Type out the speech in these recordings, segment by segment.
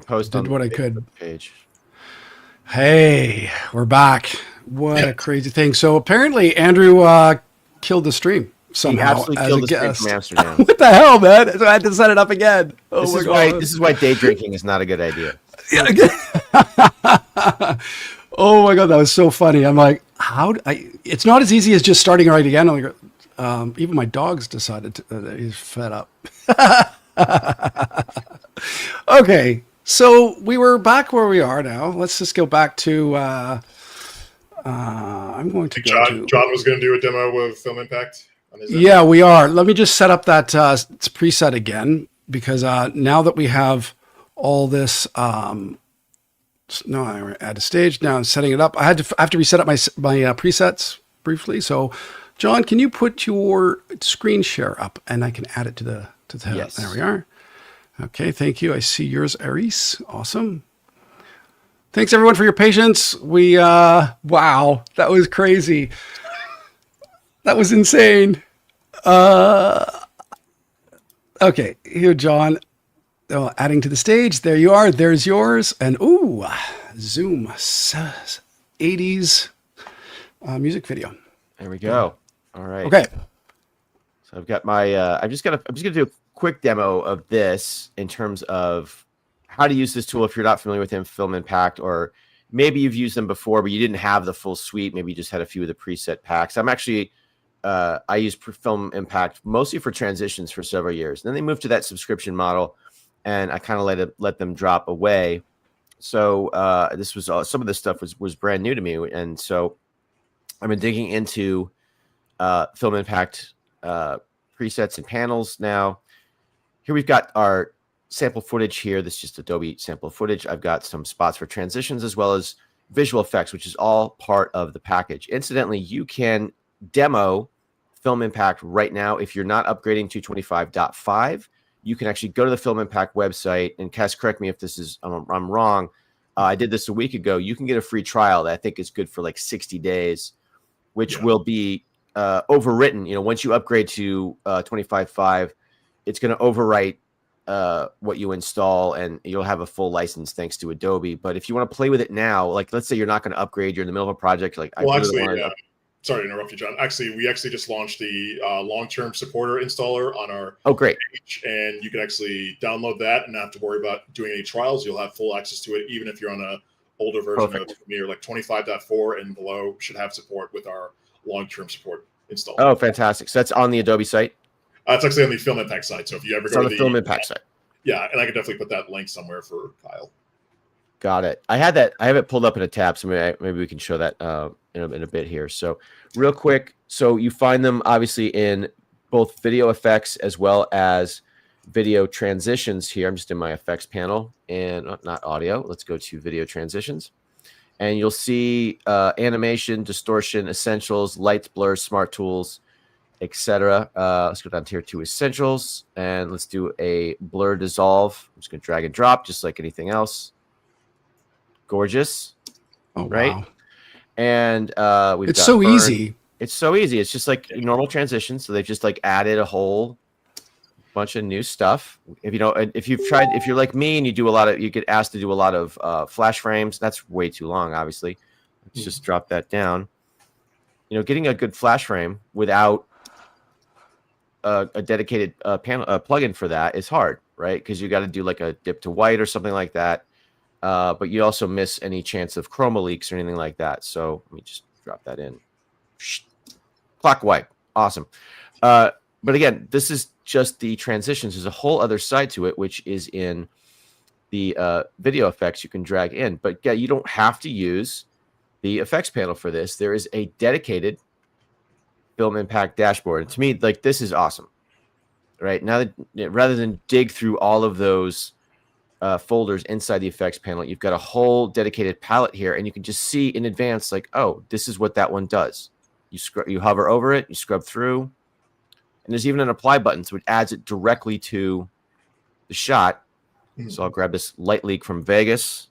post Did on what the I could. page. Hey, we're back. What a crazy thing. So apparently Andrew killed the stream somehow. He absolutely as killed a the stream guest. from Amsterdam. What the hell, man? So I had to set it up again. Oh my God. This is why day drinking is not a good idea. Yeah. Oh my God, that was so funny. I'm like, it's not as easy as just starting right again. I'm like, even my dog's decided he's fed up. Okay, so we were back where we are now. Let's just go back to. I'm going to go to. John was going to do a demo with Film Impact on his end. Yeah, we are. Let me just set up that preset again, because now that we have all this. No, I add a stage. Now I'm setting it up. I have to reset up my presets briefly. So, John, can you put your screen share up and I can add it to the Yes. There we are. Okay, thank you. I see yours, Aris. Awesome. Thanks everyone for your patience. We wow, that was crazy. That was insane. Okay, here, John. Oh, adding to the stage. There you are. There's yours. And ooh, Zoom 80s music video. There we go. All right. Okay. So I've got my. I'm just gonna do a quick demo of this in terms of how to use this tool if you're not familiar with Film Impact, or maybe you've used them before but you didn't have the full suite. Maybe you just had a few of the preset packs. I'm actually. I used Film Impact mostly for transitions for several years. Then they moved to that subscription model, and I kind of let them drop away. So this was some of this stuff was brand new to me, and so I've been digging into Film Impact presets and panels now. Here we've got our sample footage here. This is just Adobe sample footage. I've got some spots for transitions as well as visual effects, which is all part of the package. Incidentally, you can demo Film Impact right now. If you're not upgrading to 25.5, you can actually go to the Film Impact website, and Cass, correct me if this is I'm wrong. I did this a week ago. You can get a free trial that I think is good for like 60 days, which will be overwritten. You know, once you upgrade to 25.5, it's going to overwrite what you install, and you'll have a full license thanks to Adobe. But if you want to play with it now, like let's say you're not going to upgrade, you're in the middle of a project, like sorry to interrupt you, John. We actually just launched the long-term supporter installer on our page, and you can actually download that and not have to worry about doing any trials. You'll have full access to it, even if you're on an older version of Premiere, like 25.4 and below should have support with our long-term support installer. Oh, fantastic. So that's on the Adobe site? It's actually on the Film Impact site. So if you ever go to the Film Impact site. Yeah, and I could definitely put that link somewhere for Kyle. Got it. I have it pulled up in a tab, so maybe we can show that in a bit here. So real quick, so you find them obviously in both video effects as well as video transitions here. I'm just in my effects panel, and not audio. Let's go to video transitions, and you'll see animation, distortion, essentials, lights, blurs, smart tools, etc. Let's go down here to essentials, and let's do a blur dissolve. I'm just going to drag and drop just like anything else. Gorgeous. Oh, right? wow. And it's so easy. It's so easy. It's just like normal transitions. So they've just like added a whole bunch of new stuff. If you're like me and you get asked to do a lot of flash frames, that's way too long, obviously. Let's just drop that down. You know, getting a good flash frame without a dedicated plugin for that is hard, right? Because you got to do like a dip to white or something like that. But you also miss any chance of chroma leaks or anything like that. So let me just drop that in. Clock wipe. Awesome. But again, this is just the transitions. There's a whole other side to it, which is in the video effects you can drag in. But yeah, you don't have to use the effects panel for this. There is a dedicated Film Impact dashboard. And to me, like, this is awesome. Right? Now that rather than dig through all of those folders inside the effects panel, you've got a whole dedicated palette here, and you can just see in advance, like, oh, this is what that one does. You hover over it, you scrub through, and there's even an apply button, so it adds it directly to the shot. So I'll grab this light leak from Vegas,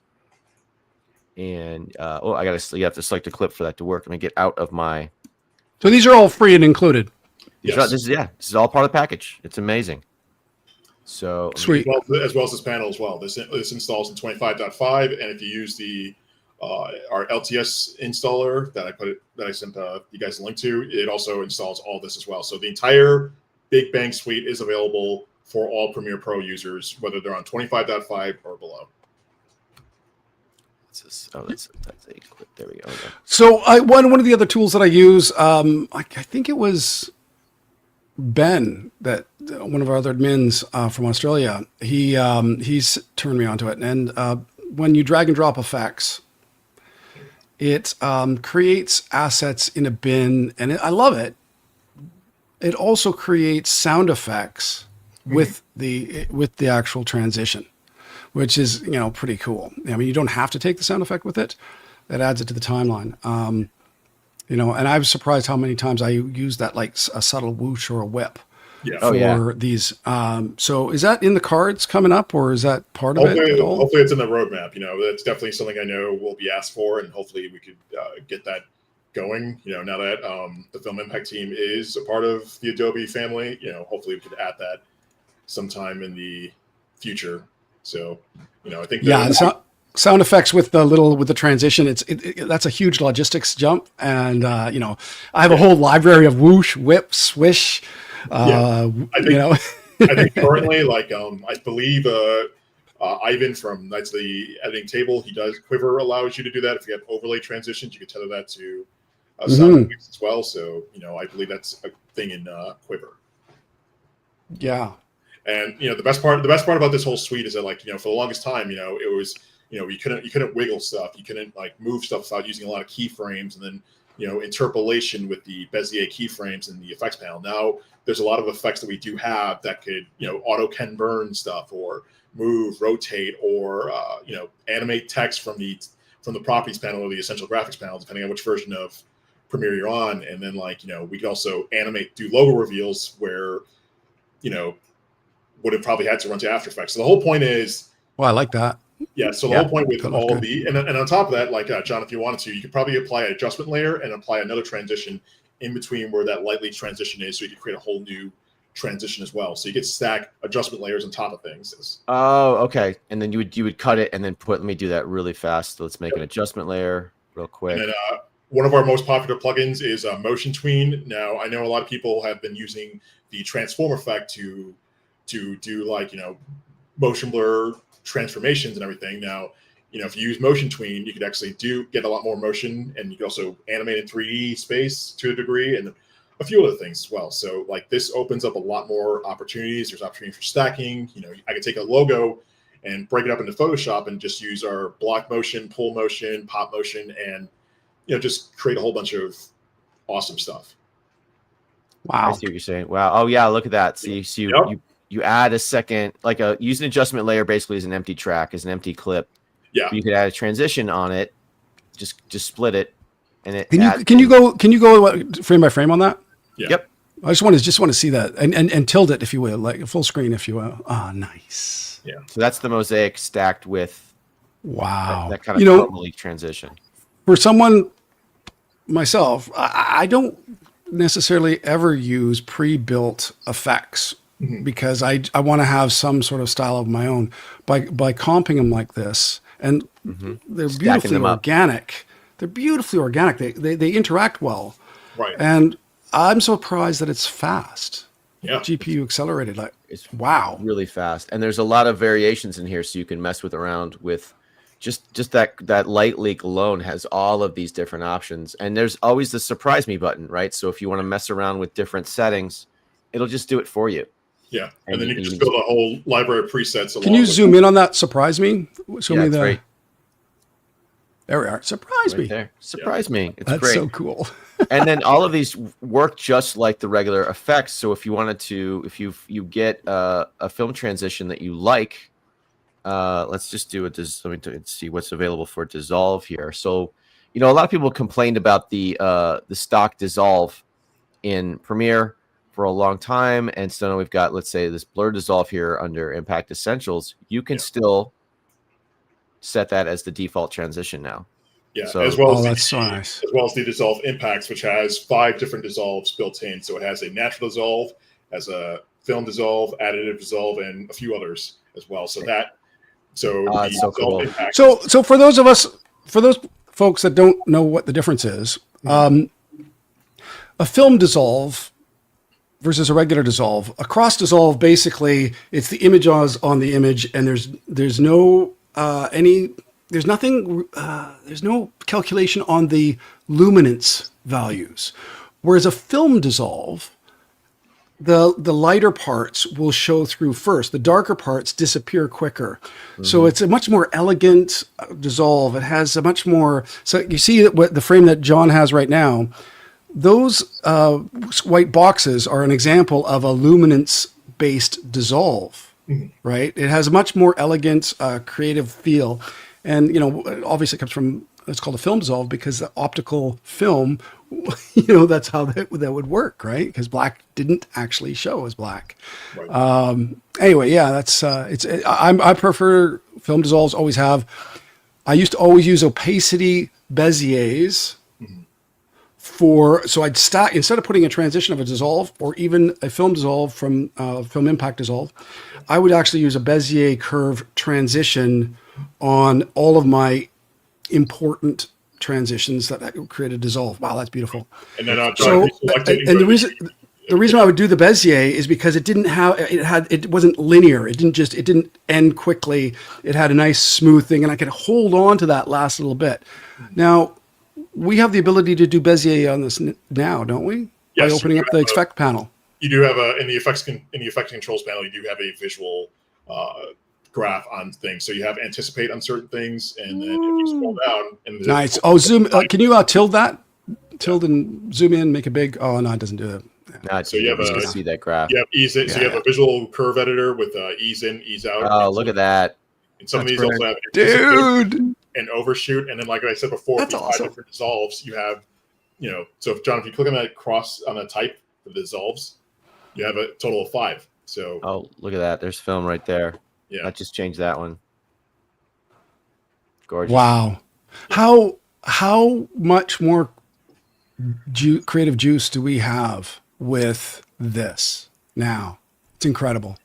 and you have to select a clip for that to work. Let me get out of my. So these are all free and included. Yes. This is all part of the package. It's amazing. So sweet. As well as this panel as well. This installs in 25.5, and if you use the our LTS installer that I sent you guys a link to, it also installs all this as well. So the entire Big Bang suite is available for all Premiere Pro users, whether they're on 25.5 or below. that's a clip. There we go. Okay. So one of the other tools that I use, I think it was Ben, that one of our other admins from Australia, he's turned me onto it. And when you drag and drop effects, it creates assets in a bin, and I love it. It also creates sound effects with the actual transition, which is pretty cool. I mean, you don't have to take the sound effect with it; it adds it to the timeline. And I was surprised how many times I use that, like a subtle whoosh or a whip. Yeah. For these. So is that in the cards coming up, or is that part of it at all? Hopefully it's in the roadmap. That's definitely something I know will be asked for, and hopefully we could get that going. Now that the Film Impact team is a part of the Adobe family, hopefully we could add that sometime in the future. So, I think sound effects with the transition, that's a huge logistics jump, and I have a whole library of whoosh, whip, swish. I think currently, I believe Ivan from Knights of the Editing Table, he does Quiver allows you to do that. If you have overlay transitions, you can tether that to sound effects as well. So I believe that's a thing in Quiver. Yeah. And the best part about this whole suite is that for the longest time, it was you couldn't wiggle stuff, you couldn't move stuff without using a lot of keyframes, and then interpolation with the Bezier keyframes in the effects panel. Now there's a lot of effects that we do have that could auto Ken burn stuff, or move, rotate, or animate text from the properties panel or the essential graphics panel, depending on which version of Premiere you're on. And then we could also do logo reveals where would have probably had to run to After Effects. So the whole point is, well, I like that. Yeah, so the whole point with all of the, and on top of that, John, if you wanted to, you could probably apply an adjustment layer and apply another transition in between where that lightly transition is, so you could create a whole new transition as well. So you could stack adjustment layers on top of things. Oh, okay. And then you would cut it and then let me do that really fast. So let's make an adjustment layer real quick. And then one of our most popular plugins is Motion Tween. Now, I know a lot of people have been using the transform effect to do motion blur transformations and everything. Now, if you use Motion Tween, you could actually get a lot more motion, and you can also animate in 3D space to a degree, and a few other things as well. So this opens up a lot more opportunities. There's opportunity for stacking. I could take a logo and break it up into Photoshop and just use our block motion, pull motion, pop motion, and just create a whole bunch of awesome stuff. Wow. I see what you're saying. Wow. Oh yeah, look at that. See, you add a second, use an adjustment layer basically as an empty track, as an empty clip. Yeah. You could add a transition on it, just split it, and it. Can you go frame by frame on that? Yeah. Yep. I just want to see that, and tilt it if you will, like full screen if you will. Ah, nice. Yeah. So that's the mosaic stacked with. Wow. That kind of normally transition. For someone, myself, I don't necessarily ever use pre-built effects. Mm-hmm. Because I want to have some sort of style of my own by comping them like this, and they're beautifully organic. They're beautifully organic. They interact well, right? And I'm surprised that it's fast. Yeah, GPU accelerated. It's wow, really fast. And there's a lot of variations in here, so you can mess around with just that light leak alone has all of these different options. And there's always the surprise me button, right? So if you want to mess around with different settings, it'll just do it for you. Yeah, and then you can just build a whole library of presets. Can you zoom in on that? Surprise me. Show me the. Right. There we are. Surprise me. There. Surprise me. It's That's great. So cool. And then all of these work just like the regular effects. So if you wanted to, if you get a film transition that you like, let's just do it. Let me see what's available for dissolve here. So, a lot of people complained about the stock dissolve in Premiere for a long time, and so now we've got, let's say, this blur dissolve here under Impact Essentials. You can still set that as the default transition now. Yeah, so, as well as the dissolve impacts, which has 5 different dissolves built in. So it has a natural dissolve, has a film dissolve, additive dissolve, and a few others as well. So it's so cool. So for those folks that don't know what the difference is, a film dissolve versus a regular dissolve. A cross dissolve, basically, it's the image on the image, and there's no calculation on the luminance values. Whereas a film dissolve, the lighter parts will show through first. The darker parts disappear quicker. So it's a much more elegant dissolve. It has a much more, so you see what the frame that John has right now, those white boxes are an example of a luminance-based dissolve, right? It has a much more elegant, creative feel. And, obviously it comes from, it's called a film dissolve because the optical film, that's how that would work, right? Because black didn't actually show as black. Right. Anyway, yeah, that's I prefer film dissolves. Always have. I used to always use opacity Beziers so I'd stack instead of putting a transition of a dissolve or even a film dissolve from film impact dissolve. I would actually use a Bezier curve transition on all of my important transitions that create a dissolve. Wow, that's beautiful. And then the reason I would do the Bezier is because it wasn't linear. It didn't end quickly. It had a nice smooth thing, and I could hold on to that last little bit. Now we have the ability to do Bezier on this now, don't we? Yes, by opening up the effect panel. You do have in the effect controls panel. You do have a visual graph on things, so you have anticipate on certain things, and then if you scroll down, nice. Zoom. Can you tilt and zoom in, make it big? Oh no, it doesn't do that. So you have see that graph. You have ease in, so you have a visual curve editor with ease in, ease out. Oh, look at that! And some of these also have and overshoot, and then like I said before, that's awesome. 5 different dissolves. You have, so if John, if you click on that cross on a type of the dissolves, you have a total of 5. So look at that! There's film right there. Yeah, I just changed that one. Gorgeous. Wow. How much more creative juice do we have with this now? It's incredible.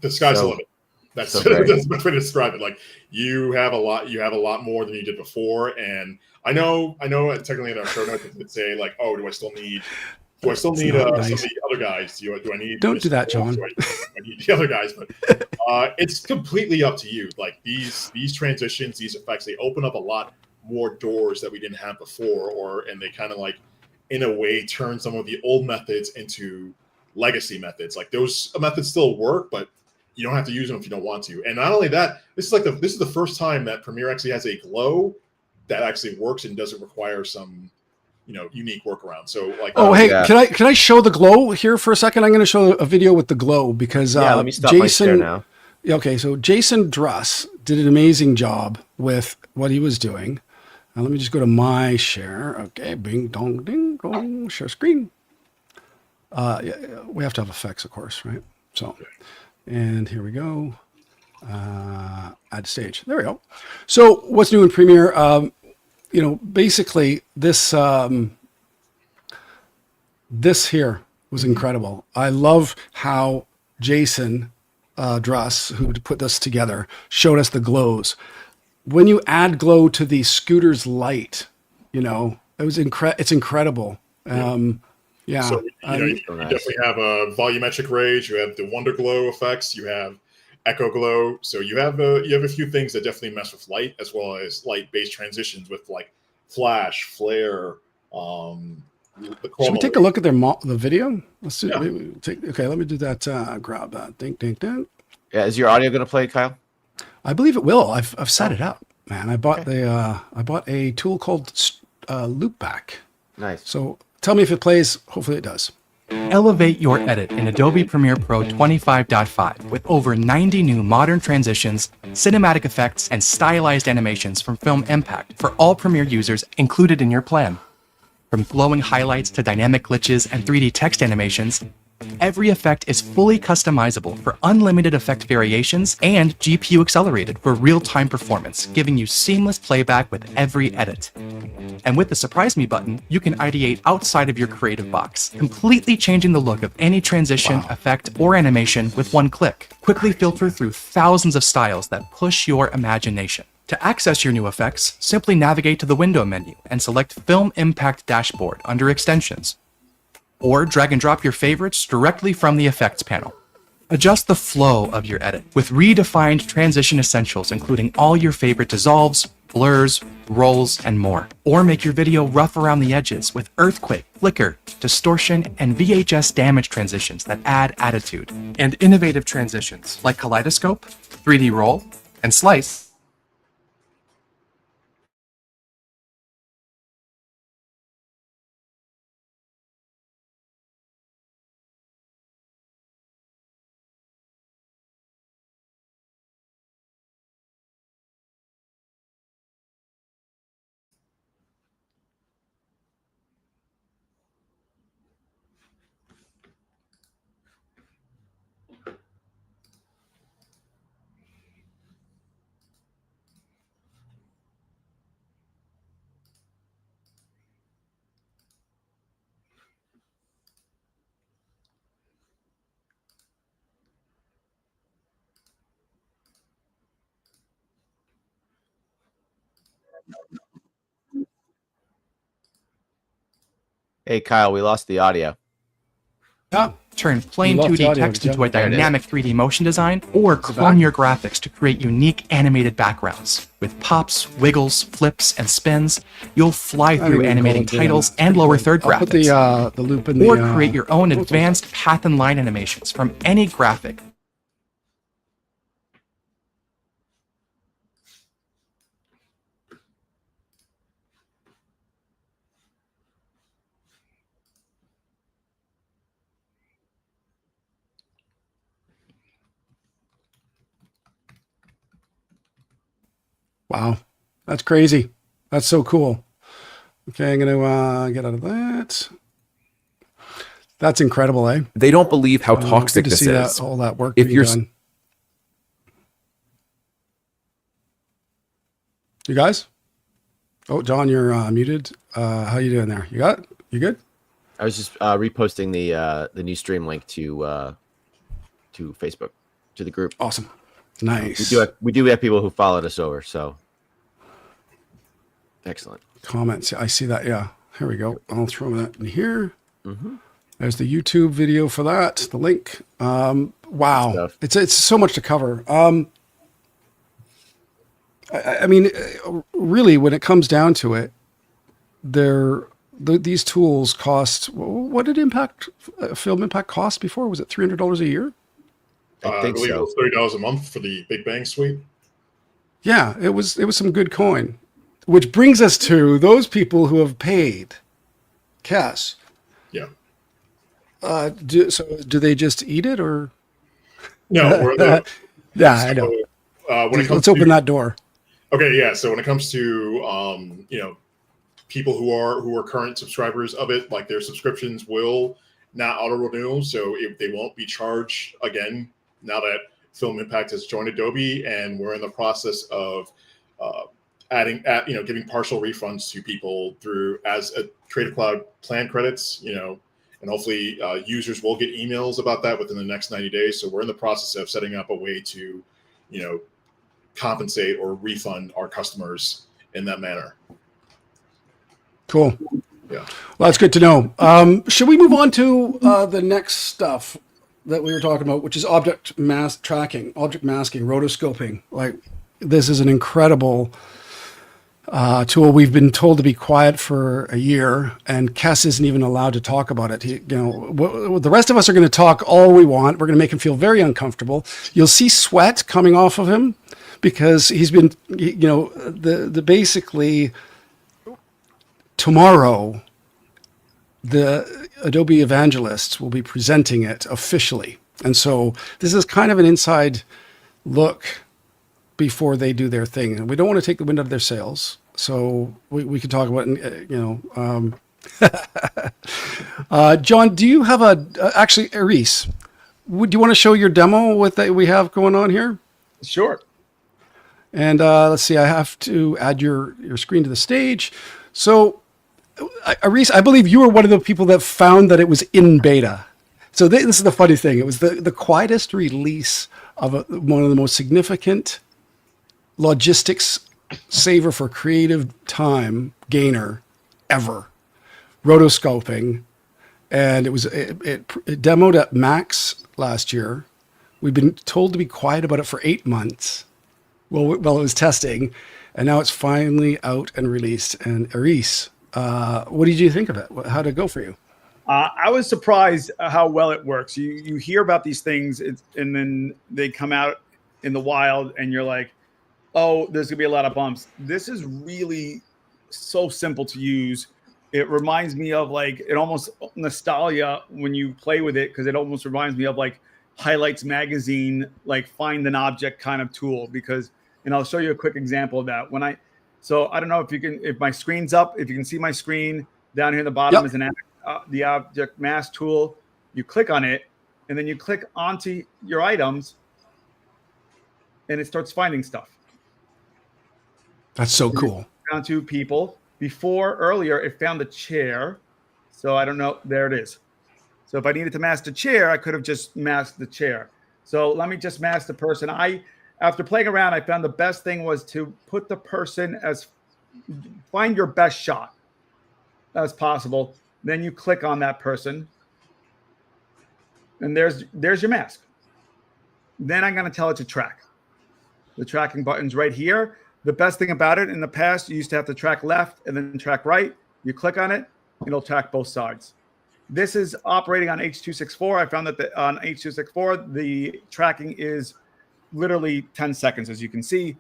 The sky's the limit. That's the best way to describe it. Like you have a lot more than you did before. And I know technically in our show notes it say like, oh, do I still need some of the other guys? Do I need? Don't do that, John. I need the other guys, but it's completely up to you. Like these transitions, these effects, they open up a lot more doors that we didn't have before, and they kind of like, in a way, turn some of the old methods into legacy methods. Like those methods still work, but you don't have to use them if you don't want to. And not only that, this is the first time that Premiere actually has a glow that actually works and doesn't require some unique workaround. So like, can I show the glow here for a second? I'm going to show a video with the glow because let me stop my share now. Okay, so Jason Druss did an amazing job with what he was doing. Now let me just go to my share. Okay, bing dong ding dong, share screen. We have to have effects, of course, right? So, and here we go. Add stage. There we go. So what's new in Premiere? Basically this this here was incredible. I love how Jason Druss, who put this together, showed us the glows. When you add glow to the scooter's light, it's incredible. Yeah. So, you definitely have a volumetric rays. You have the Wonder Glow effects. You have Echo Glow. So you have a few things that definitely mess with light, as well as light-based transitions with like flash, flare. Should we take a look at the video? Let's do. Yeah. Okay, let me do that. Grab that. Ding, ding, ding. Yeah, is your audio going to play, Kyle? I believe it will. I've set it up, man. I bought a tool called Loopback. Nice. So tell me if it plays. Hopefully it does. Elevate your edit in Adobe Premiere Pro 25.5 with over 90 new modern transitions, cinematic effects, and stylized animations from Film Impact for all Premiere users included in your plan. From glowing highlights to dynamic glitches and 3D text animations, every effect is fully customizable for unlimited effect variations and GPU accelerated for real-time performance, giving you seamless playback with every edit. And with the Surprise Me button, you can ideate outside of your creative box, completely changing the look of any transition, effect, or animation with one click. Quickly filter through thousands of styles that push your imagination. To access your new effects, simply navigate to the Window menu and select Film Impact Dashboard under Extensions. Or drag and drop your favorites directly from the Effects panel. Adjust the flow of your edit with redefined transition essentials, including all your favorite dissolves, blurs, rolls, and more. Or make your video rough around the edges with earthquake, flicker, distortion, and VHS damage transitions that add attitude. And innovative transitions like kaleidoscope, 3D roll, and slice. Hey, Kyle, we lost the audio. Yeah. Turn plain We lost the 2D audio, text Jeff. into a There it is. dynamic 3D motion design, or back? clone your graphics to create unique animated backgrounds. With pops, wiggles, flips, and spins, you'll fly through animating titles and lower third I'll put graphics. the loop in the... Or create your own advanced path and line animations from any graphic. Wow. That's crazy. That's so cool. Okay, I'm going to get out of that. That's incredible, eh? They don't believe how Good toxic to this see is. that, all that work If being you're done. You guys? Oh, John, you're muted. How you doing there? You got it? You good? I was just reposting the new stream link to Facebook, to the group. Awesome. Nice. We do have people who followed us over, so excellent. Comments. I see that. Yeah. Here we go. I'll throw that in here. There's the YouTube video for that. The link. Wow. Stuff. It's so much to cover. I mean, really, when it comes down to it, these tools cost. What did Film Impact cost before? Was it $300 a year? I think believe so. it was $30 a month for the Big Bang suite. Yeah, it was some good coin. Which brings us to those people who have paid. Cass. Yeah. Do they just eat it or? No, we're the, Yeah, I know. when it comes Let's open that door. Okay, yeah. So when it comes to people who are current subscribers of it, like their subscriptions will not auto renew, so they won't be charged again now that Film Impact has joined Adobe, and we're in the process of giving partial refunds to people through as a Creative Cloud plan credits, and hopefully users will get emails about that within the next 90 days. So we're in the process of setting up a way to, compensate or refund our customers in that manner. Cool. Yeah. Well, that's good to know. Should we move on to the next stuff that we were talking about, which is object masking, rotoscoping? Like, this is an incredible tool. We've been told to be quiet for a year, and Kes isn't even allowed to talk about it. The rest of us are going to talk all we want. We're going to make him feel very uncomfortable. You'll see sweat coming off of him because he's been, basically tomorrow, the Adobe evangelists will be presenting it officially. And so this is kind of an inside look before they do their thing. And we don't want to take the wind out of their sails. So we can talk about, John, do you have actually, Reese, do you want to show your demo that we have going on here? Sure. And let's see, I have to add your screen to the stage. So, Aris, I believe you were one of the people that found that it was in beta. So this is the funny thing. It was the quietest release of one of the most significant logistics saver for creative time gainer ever, rotoscoping. And it demoed at Max last year. We've been told to be quiet about it for 8 months. Well, it was testing, and now it's finally out and released. And Aris, what did you think of it? How did it go for you? I was surprised how well it works. You hear about these things, and then they come out in the wild, and you're like, oh, there's gonna be a lot of bumps. This is really so simple to use. It reminds me of like it almost nostalgia when you play with it, because it almost reminds me of like Highlights magazine, like find an object kind of tool. Because, and I'll show you a quick example of that. So I don't know if my screen's up, if you can see my screen down here in the bottom is the object mask tool. You click on it, and then you click onto your items, and it starts finding stuff. That's so cool. Onto people. Earlier, it found the chair. So I don't know. There it is. So if I needed to mask the chair, I could have just masked the chair. So let me just mask the person. After playing around, I found the best thing was to put the person find your best shot as possible. Then you click on that person, and there's your mask. Then I'm going to tell it to track. The tracking button's right here. The best thing about it, in the past, you used to have to track left and then track right. You click on it, it'll track both sides. This is operating on H.264. I found that on H.264, the tracking is literally 10 seconds, as you can see.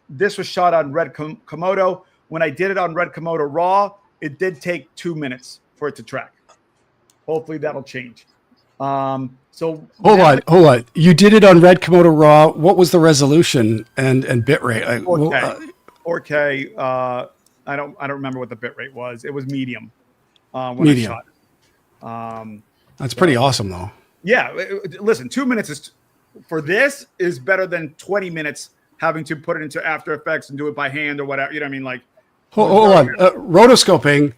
This was shot on Red Komodo. When I did it on Red Komodo RAW, it did take 2 minutes for it to track. Hopefully that'll change. So hold on. You did it on Red Komodo RAW. What was the resolution and bitrate? 4K. I don't remember what the bitrate was. It was medium. Medium. I shot. That's pretty awesome, though. Yeah. Listen, 2 minutes for this is better than 20 minutes having to put it into After Effects and do it by hand or whatever. You know what I mean? Like, hold on. Rotoscoping,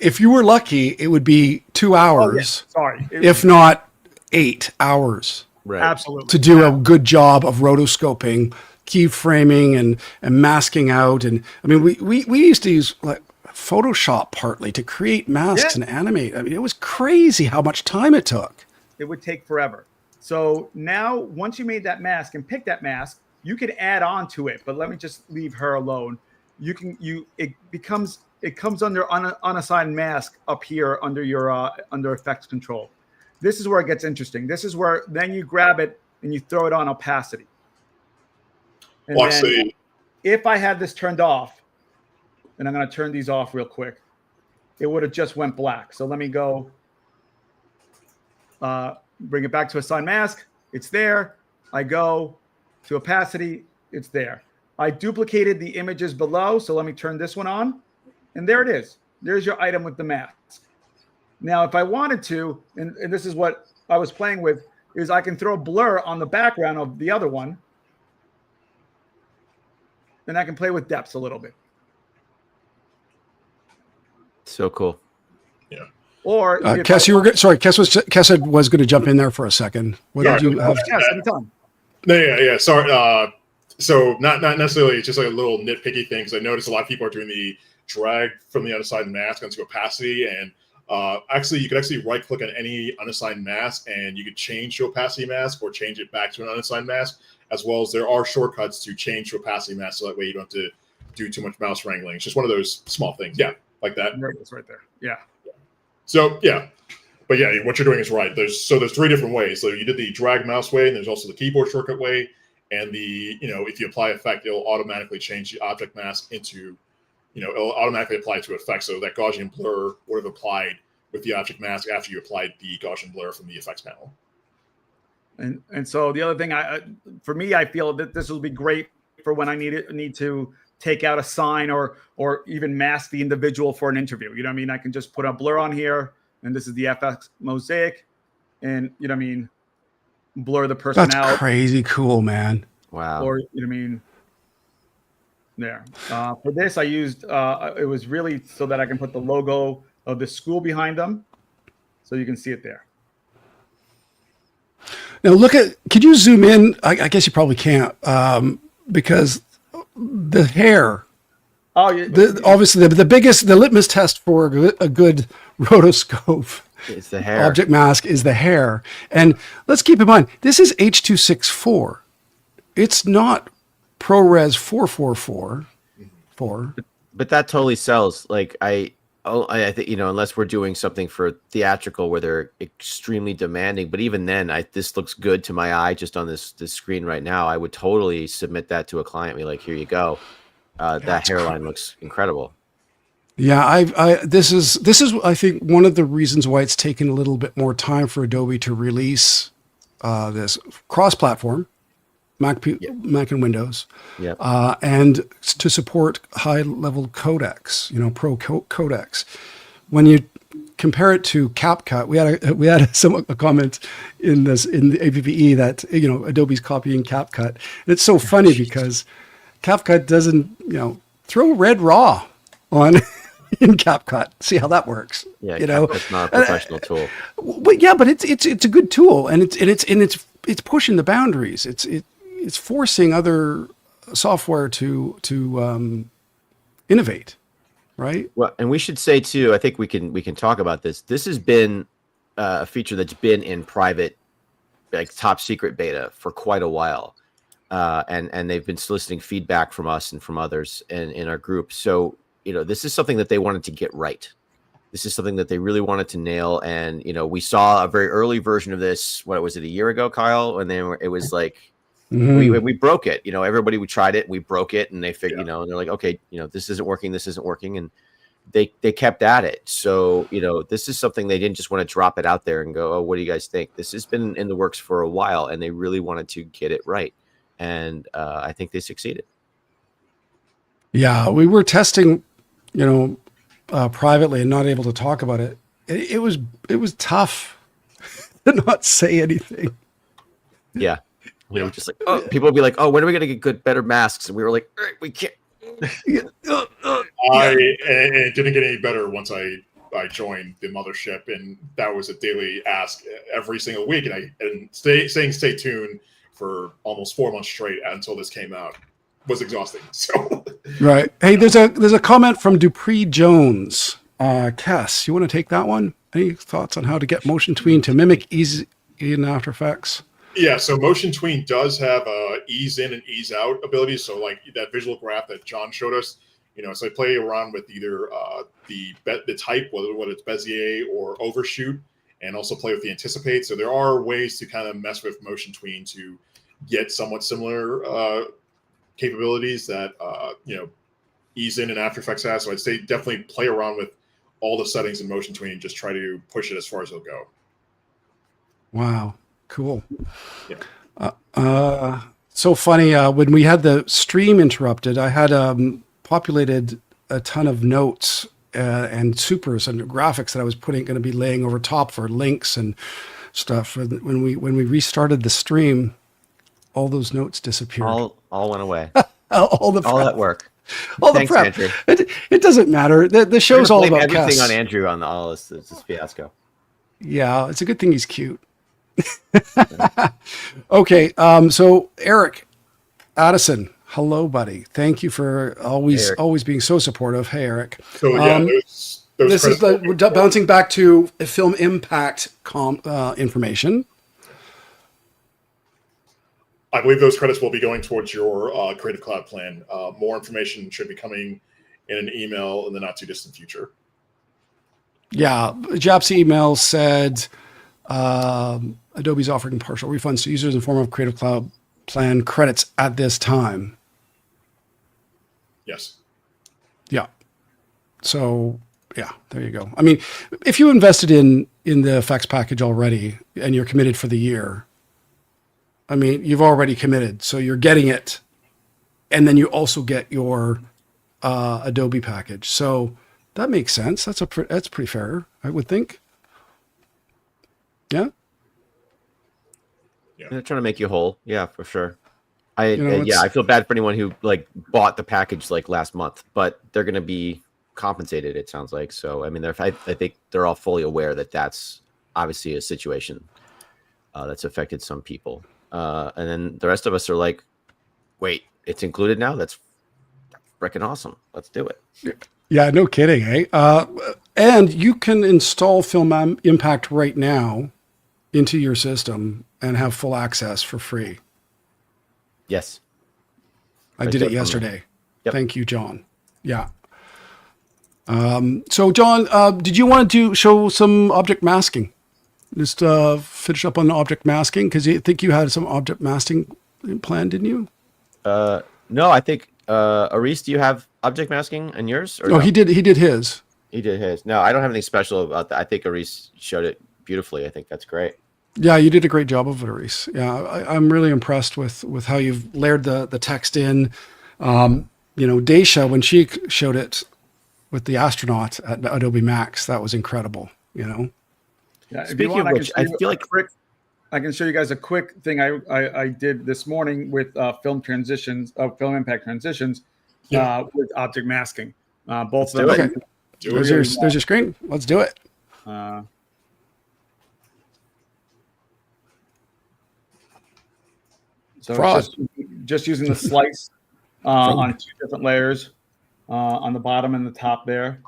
if you were lucky, it would be 2 hours. Oh, yeah. Sorry. If not 8 hours. Right. Absolutely. To do a good job of rotoscoping, keyframing, and masking out. And I mean, we used to use like Photoshop partly to create masks and animate. I mean, it was crazy how much time it took. It would take forever. So now, once you made that mask and pick that mask, you can add on to it. But let me just leave her alone. It comes under unassigned mask up here under your under effects control. This is where it gets interesting. This is where then you grab it and you throw it on opacity. And then if I had this turned off, and I'm going to turn these off real quick, it would have just went black. So let me go bring it back to assign mask. It's there. I go to opacity. It's there. I duplicated the images below. So let me turn this one on. And there it is. There's your item with the mask. Now, if I wanted to, and this is what I was playing with, is I can throw a blur on the background of the other one. And I can play with depths a little bit. So cool. Yeah. Or Kes, Kes was going to jump in there for a second. What did you have? Yes, anytime. Yeah. Sorry. So not necessarily, it's just like a little nitpicky thing, because I noticed a lot of people are doing the drag from the unassigned mask onto opacity, and actually you could actually right click on any unassigned mask and you could change to opacity mask or change it back to an unassigned mask, as well as there are shortcuts to change to opacity mask, so that way you don't have to do too much mouse wrangling. It's just one of those small things. Yeah, like that. It's right there. Yeah. So yeah, but yeah, what you're doing is right. There's 3 different ways. So you did the drag mouse way, and there's also the keyboard shortcut way, and if you apply effect, it'll automatically change the object mask into, it'll automatically apply to effect. So that Gaussian blur would have applied with the object mask after you applied the Gaussian blur from the effects panel. And so the other thing, for me, I feel that this will be great for when I need to take out a sign or even mask the individual for an interview. You know what I mean? I can just put a blur on here, and this is the FX mosaic, and you know what I mean, blur the person out. That's crazy cool, man. Wow. Or you know what I mean. there. For this, I used, it was really so that I can put the logo of the school behind them. So you can see it there. Now could you zoom in? I guess you probably can't because the hair. Oh, yeah. Obviously the litmus test for a good rotoscope It's the hair. object mask is the hair. And let's keep in mind, this is H.264. It's not ProRes 444. But that totally sells. Like I think, you know, unless we're doing something for theatrical where they're extremely demanding. But even then, this looks good to my eye just on this screen right now. I would totally submit that to a client. Be like, here you go. That hairline looks incredible. Yeah, this is I think one of the reasons why it's taken a little bit more time for Adobe to release this cross-platform, Mac and Windows, and to support high-level codecs, you know, pro codecs. When you compare it to CapCut, we had a comment in the Appe-Tv that, you know, Adobe's copying CapCut. And it's so funny because CapCut doesn't, you know, throw red raw on in CapCut. See how that works. Yeah, you know, it's not a professional tool. But yeah, but it's a good tool, and it's pushing the boundaries. It's forcing other software to innovate, right? Well, and we should say too, I think we can talk about this. This has been a feature that's been in private, like top secret beta for quite a while. And they've been soliciting feedback from us and from others in our group. So, you know, this is something that they wanted to get right. This is something that they really wanted to nail. And, you know, we saw a very early version of this. What was it, a year ago, Kyle? And then it was like, we broke it. You know, everybody, we tried it, we broke it, and they figured, you know, and they're like, okay, you know, this isn't working. And they kept at it. So, you know, this is something they didn't just want to drop it out there and go, oh, what do you guys think? This has been in the works for a while, and they really wanted to get it right. And I think they succeeded. Yeah, we were testing, you know, privately and not able to talk about it. It was tough to not say anything. Yeah, we were just like, oh, people would be like, oh, when are we going to get better masks? And we were like, all right, we can't. And it didn't get any better once I joined the mothership, and that was a daily ask every single week. And saying stay tuned for almost 4 months straight until this came out was exhausting. So right. Hey, there's a comment from Dupree Jones. Cass, you want to take that one? Any thoughts on how to get motion tween to mimic ease in After Effects? Yeah, so motion tween does have ease in and ease out abilities. So like that visual graph that John showed us, you know, so I play around with either the type, whether it's Bezier or overshoot, and also play with the anticipate. So there are ways to kind of mess with motion tween to get somewhat similar capabilities that you know, ease in and After Effects has. So I'd say definitely play around with all the settings in motion tween and just try to push it as far as it'll go. Wow, cool. Yeah. So funny. When we had the stream interrupted, I had populated a ton of notes and supers and graphics that I was going to be laying over top for links and stuff. When we restarted the stream, all those notes disappeared. All went away. all that work. All Thanks, the prep. Andrew. It doesn't matter. The show's all about everything Cass. on Andrew on all this fiasco. Yeah, it's a good thing he's cute. Okay, so Eric Addison, hello, buddy. Thank you for always being so supportive. Hey, Eric. So yeah, this is we're bouncing back to Film Impact information. I believe those credits will be going towards your Creative Cloud plan. More information should be coming in an email in the not too distant future. Yeah, Jap's email said Adobe's offering partial refunds to users in form of Creative Cloud plan credits at this time. Yes. Yeah. So yeah, there you go. I mean, if you invested in the effects package already and you're committed for the year, I mean, you've already committed, so you're getting it, and then you also get your Adobe package. So that makes sense. That's pretty fair, I would think. Yeah. They're trying to make you whole. Yeah, for sure. I feel bad for anyone who like bought the package like last month, but they're going to be compensated, it sounds like. So I mean, I think they're all fully aware that that's obviously a situation that's affected some people, and then the rest of us are like, wait, it's included now? That's freaking awesome. Let's do it. Yeah, no kidding, eh? And you can install Film Impact right now into your system and have full access for free. Yes. I did it yesterday. Yep. Thank you, John. Yeah. So, John, did you want to show some object masking? Just finish up on object masking, because I think you had some object masking planned, didn't you? No, I think Aris, do you have object masking in yours? Or no, he did his. He did his. No, I don't have anything special about that. I think Aris showed it beautifully. I think that's great. Yeah, you did a great job of it, Aris. Yeah, I'm really impressed with how you've layered the text in. Daisha, when she showed it with the astronaut at Adobe Max, that was incredible. Yeah, Speaking of which, I feel like I can show you guys a quick thing I did this morning with film impact transitions with object masking. Both of them. Okay. There's your screen. Let's do it. So just using the slice on 2 different layers on the bottom and the top there,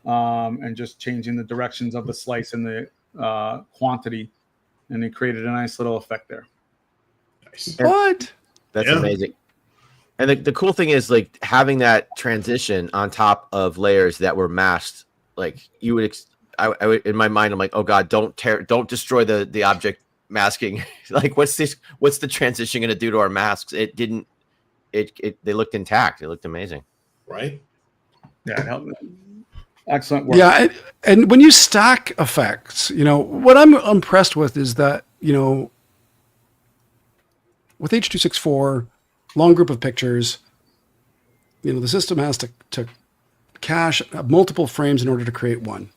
and just changing the directions of the slice and the quantity, and it created a nice little effect there. Nice. What? That's amazing. And the cool thing is, like, having that transition on top of layers that were masked, like you would, I would, in my mind, I'm like, oh God, don't destroy the object masking. Like, what's the transition going to do to our masks? They looked intact. It looked amazing. Right. Yeah. It helped. Excellent work. Yeah. And when you stack effects, what I'm impressed with is that, with H.264, long group of pictures, the system has to cache multiple frames in order to create one.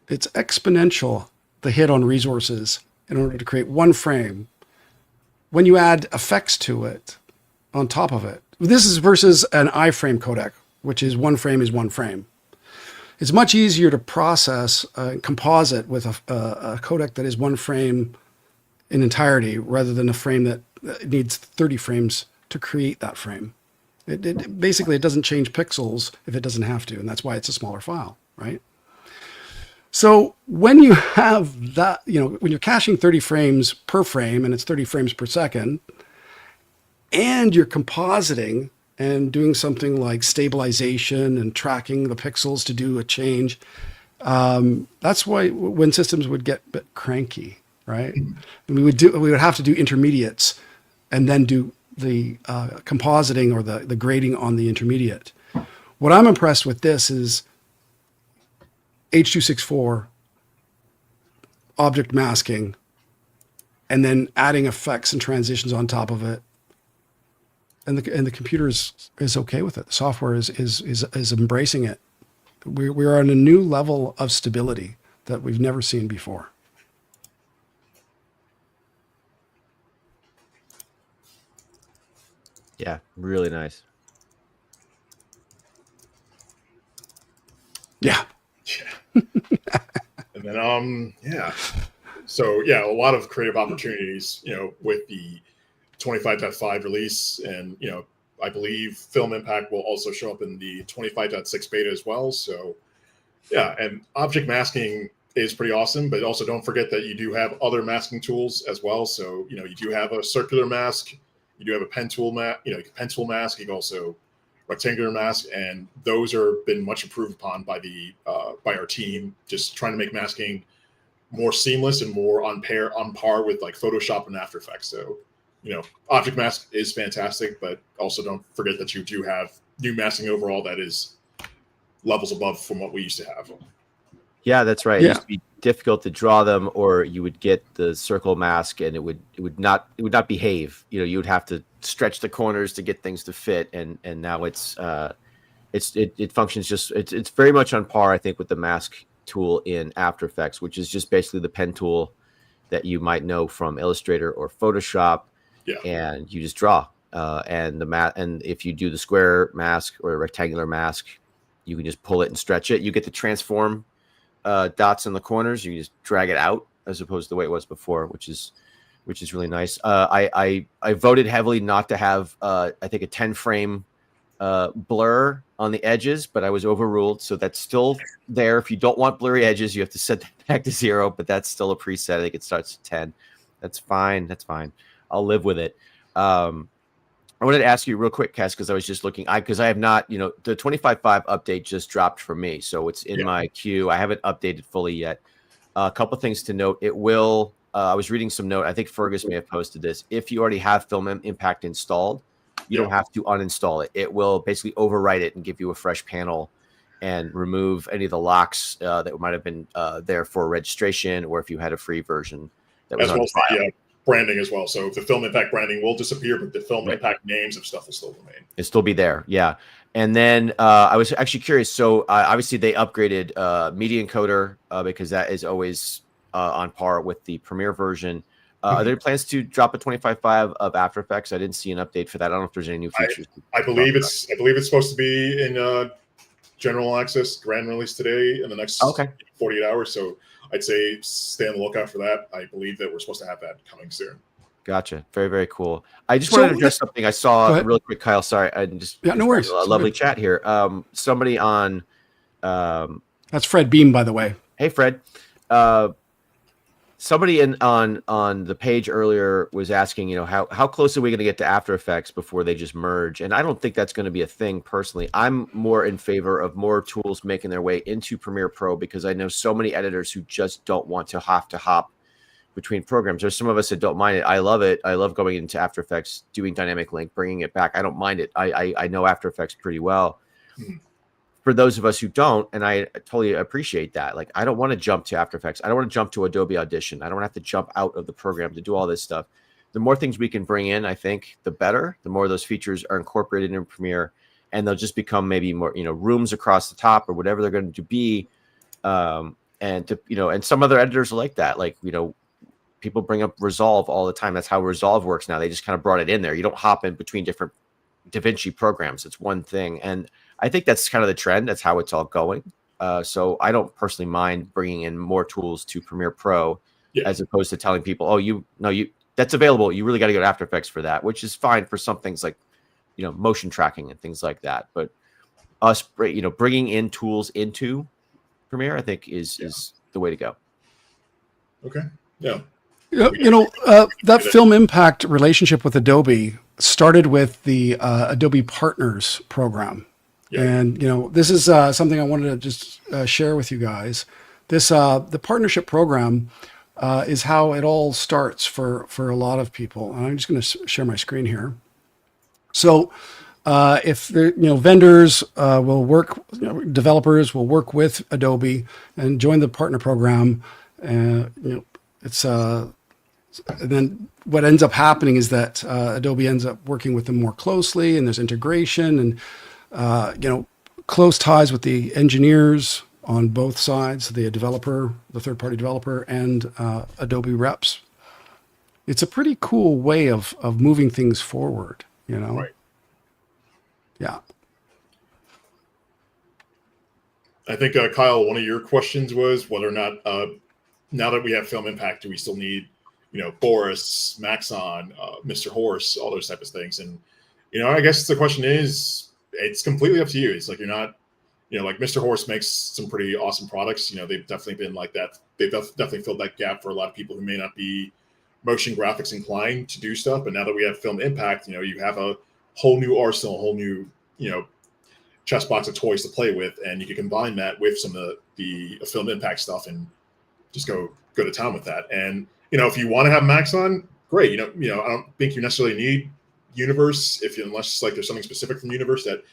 It's exponential, the hit on resources in order to create one frame. When you add effects to it, on top of it, this is versus an iframe codec, which is one frame is one frame. It's much easier to process composite with a codec that is one frame in entirety, rather than a frame that needs 30 frames to create that frame. It basically, it doesn't change pixels if it doesn't have to, and that's why it's a smaller file, right? So when you have that, when you're caching 30 frames per frame, and it's 30 frames per second, and you're compositing and doing something like stabilization and tracking the pixels to do a change, that's why when systems would get a bit cranky, right? And we would have to do intermediates and then do the compositing or the grading on the intermediate. What I'm impressed with this is H.264 object masking, and then adding effects and transitions on top of it. And the computer is okay with it. The software is embracing it. We're on a new level of stability that we've never seen before. Yeah, really nice. Yeah. And then so a lot of creative opportunities, with the 25.5 release, and I believe Film Impact will also show up in the 25.6 beta as well. So and object masking is pretty awesome, but also don't forget that you do have other masking tools as well. So you do have a circular mask, you do have a pen tool mask, you can also rectangular mask, and those are been much improved upon by our team, just trying to make masking more seamless and more on par with like Photoshop and After Effects. So object mask is fantastic, but also don't forget that you do have new masking overall that is levels above from what we used to have. Yeah, that's right. It used to be difficult to draw them, or you would get the circle mask and it would not behave. You would have to stretch the corners to get things to fit, and now it functions just it's very much on par, I think, with the mask tool in After Effects, which is just basically the pen tool that you might know from Illustrator or Photoshop. Yeah. And you just draw. And and if you do the square mask or a rectangular mask, you can just pull it and stretch it. You get the transform dots in the corners. You just drag it out as opposed to the way it was before, which is really nice. I voted heavily not to have I think a 10 frame blur on the edges, but I was overruled, so that's still there. If you don't want blurry edges, you have to set that back to 0, but that's still a preset. I think it starts at 10. That's fine. I'll live with it. I wanted to ask you real quick, Cass, because I was just looking. Because I have not, the 25.5 update just dropped for me, so it's in my queue. I haven't updated fully yet. A couple things to note. It will. I was reading some note. I think Fergus may have posted this. If you already have Film Impact installed, you don't have to uninstall it. It will basically overwrite it and give you a fresh panel and remove any of the locks that might have been there for registration, or if you had a free version that was on trial. Branding as well. So the Film Impact branding will disappear, but the Film Impact names of stuff will still remain. It'll still be there. Yeah. And then I was actually curious. So obviously they upgraded Media Encoder because that is always on par with the Premiere version. Are there plans to drop a 25.5 of After Effects? I didn't see an update for that. I don't know if there's any new features. I believe it's supposed to be in general access, grand release today in the next 48 hours. So I'd say stay on the lookout for that. I believe that we're supposed to have that coming soon. Gotcha. Very, very cool. I just wanted to address something I saw really quick, Kyle. Sorry. No worries. A lovely chat here. Somebody on. That's Fred Beam, by the way. Hey, Fred. Somebody on the page earlier was asking, how close are we going to get to After Effects before they just merge? And I don't think that's going to be a thing personally. I'm more in favor of more tools making their way into Premiere Pro because I know so many editors who just don't want to hop between programs. There's some of us that don't mind it. I love it. I love going into After Effects, doing dynamic link, bringing it back. I don't mind it. I know After Effects pretty well. For those of us who don't, and I totally appreciate that. Like, I don't want to jump to After Effects. I don't want to jump to Adobe Audition. I don't have to jump out of the program to do all this stuff. The more things we can bring in, I think, the better. The more those features are incorporated in Premiere, and they'll just become maybe more, rooms across the top or whatever they're going to be. And some other editors are like that. Like, people bring up Resolve all the time. That's how Resolve works now. They just kind of brought it in there. You don't hop in between different DaVinci programs. It's one thing. And I think that's kind of the trend. That's how it's all going. So I don't personally mind bringing in more tools to Premiere Pro as opposed to telling people, that's available. You really got to go to After Effects for that, which is fine for some things like, motion tracking and things like that. But us, bringing in tools into Premiere, I think is the way to go. Okay. Yeah. That Film Impact relationship with Adobe started with the Adobe Partners program. Yeah. And, this is something I wanted to just share with you guys. The partnership program is how it all starts for a lot of people. And I'm just going to share my screen here. So if vendors will work, developers will work with Adobe and join the partner program. It's and then what ends up happening is that Adobe ends up working with them more closely, and there's integration and close ties with the engineers on both sides, the developer, the third-party developer, and Adobe reps. It's a pretty cool way of moving things forward, Right. Yeah. I think, Kyle, one of your questions was whether or not, now that we have Film Impact, do we still need, Boris, Maxon, Mr. Horse, all those type of things? And, I guess the question is, it's completely up to you. It's like, you're not, like Mr. Horse makes some pretty awesome products. They've definitely been like that. They've definitely filled that gap for a lot of people who may not be motion graphics inclined to do stuff. But now that we have Film Impact, you have a whole new arsenal, a whole new, chess box of toys to play with. And you can combine that with some of the Film Impact stuff and just go to town with that. And, if you want to have Maxon, great. I don't think you necessarily need Universe unless like there's something specific from Universe that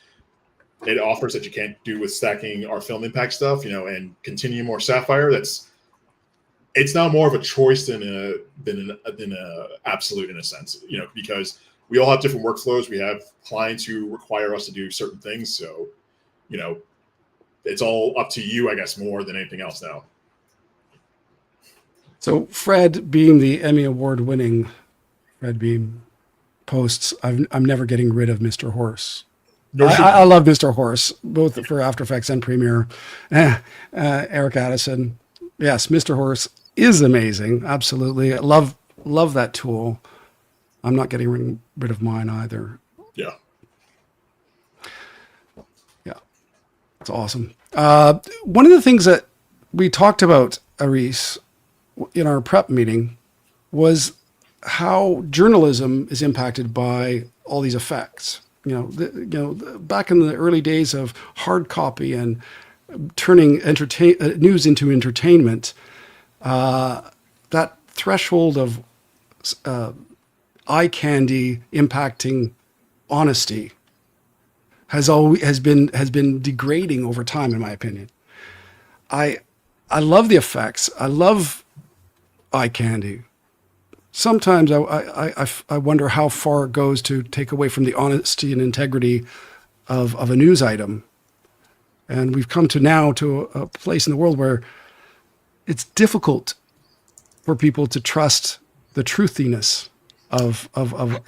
it offers that you can't do with stacking our Film Impact stuff, and Continuum or Sapphire. It's now more of a choice than a absolute in a sense, because we all have different workflows. We have clients who require us to do certain things. So, it's all up to you, I guess, more than anything else now. So Fred Beam, the Emmy Award winning Fred Beam, posts, I'm never getting rid of Mr. Horse. Nor should I love Mr. Horse, both for After Effects and Premiere. Eric Addison. Yes, Mr. Horse is amazing. Absolutely. I love that tool. I'm not getting rid of mine either. Yeah. Yeah. It's awesome. One of the things that we talked about, Aris, in our prep meeting was how journalism is impacted by all these effects. Back in the early days of hard copy and turning news into entertainment, that threshold of eye candy impacting honesty has been degrading over time, in my opinion. I love the effects. I love eye candy. Sometimes I wonder how far it goes to take away from the honesty and integrity of a news item. And we've come to a place in the world where it's difficult for people to trust the truthiness of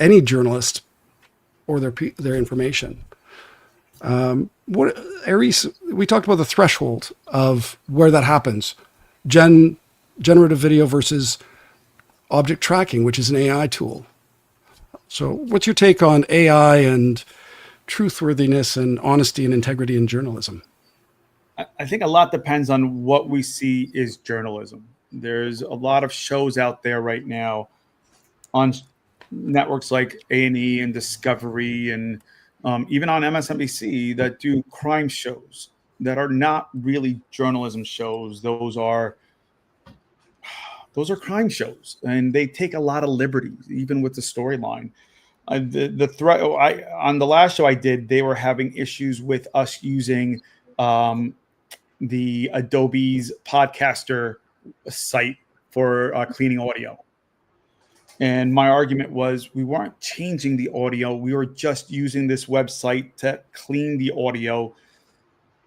any journalist or their information. Aris, we talked about the threshold of where that happens. Generative video versus object tracking, which is an AI tool. So what's your take on AI and truthworthiness and honesty and integrity in journalism? I think a lot depends on what we see is journalism. There's a lot of shows out there right now on networks like A&E and Discovery and even on MSNBC that do crime shows that are not really journalism shows. Those are crime shows, and they take a lot of liberties, even with the storyline. On the last show I did, they were having issues with us using the Adobe's podcaster site for cleaning audio. And my argument was we weren't changing the audio. We were just using this website to clean the audio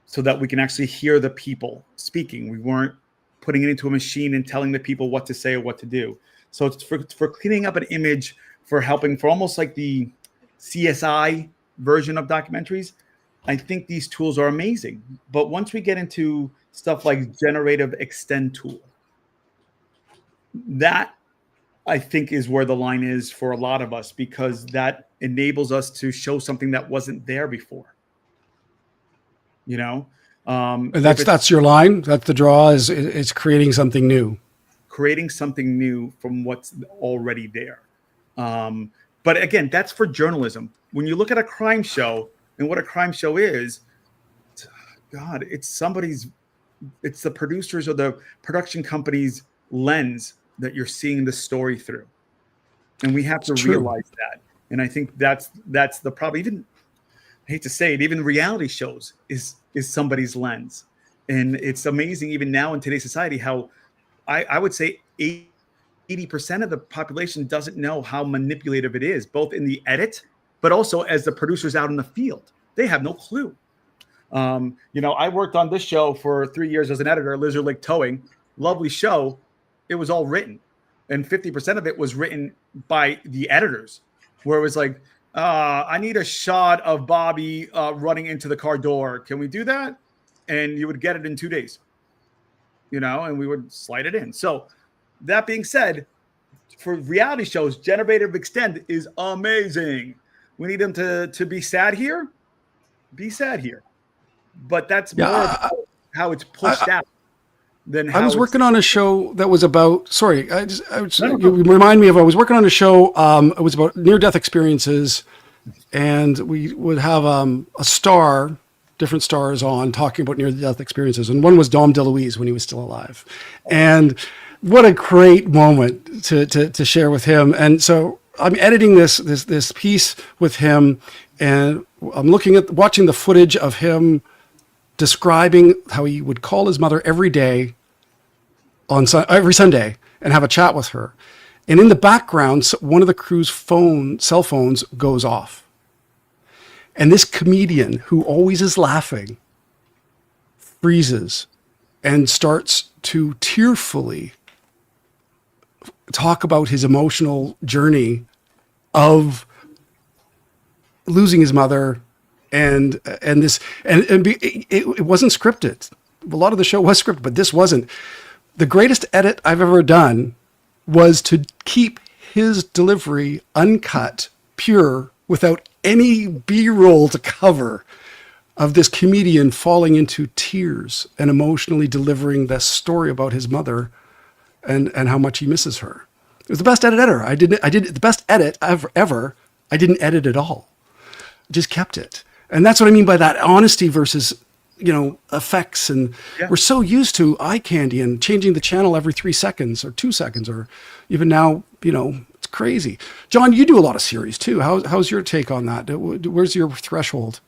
so that we can actually hear the people speaking. We weren't putting it into a machine and telling the people what to say or what to do. So it's for cleaning up an image, for helping, for almost like the CSI version of documentaries. I think these tools are amazing. But once we get into stuff like generative extend tool, that I think is where the line is for a lot of us, because that enables us to show something that wasn't there before. And that's your line. That's the draw. Is creating something new. Creating something new from what's already there. But again, that's for journalism. When you look at a crime show and what a crime show is, God, it's the producers or the production company's lens that you're seeing the story through. And we have to realize that. And I think that's the problem. Even, I hate to say it, even reality shows is somebody's lens. And it's amazing even now in today's society how I would say 80% of the population doesn't know how manipulative it is, both in the edit, but also as the producers out in the field. They have no clue. I worked on this show for 3 years as an editor, Lizard Lake Towing. Lovely show. It was all written. And 50% of it was written by the editors, where it was like, I need a shot of Bobby running into the car door. Can we do that? And you would get it in 2 days, and we would slide it in. So that being said, for reality shows, generative extend is amazing. We need them to be sad here. Be sad here. But that's more about how it's pushed out. I was working on a show that was about. Sorry, you remind me of. I was working on a show. It was about near-death experiences, and we would have different stars on talking about near-death experiences, and one was Dom DeLuise when he was still alive, and what a great moment to share with him. And so I'm editing this piece with him, and I'm watching the footage of him describing how he would call his mother every day every Sunday and have a chat with her. And in the background, one of the crew's cell phones goes off. And this comedian, who always is laughing, freezes and starts to tearfully talk about his emotional journey of losing his mother, and it wasn't scripted. A lot of the show was scripted, but this wasn't. The greatest edit I've ever done was to keep his delivery uncut, pure, without any B-roll to cover, of this comedian falling into tears and emotionally delivering this story about his mother and how much he misses her. It was the best edit ever. I did the best edit ever. I didn't edit at all. I just kept it. And that's what I mean by that honesty versus, effects. And we're so used to eye candy and changing the channel every 3 seconds or 2 seconds, or even now, it's crazy. John, you do a lot of series too. How's your take on that? Where's your threshold?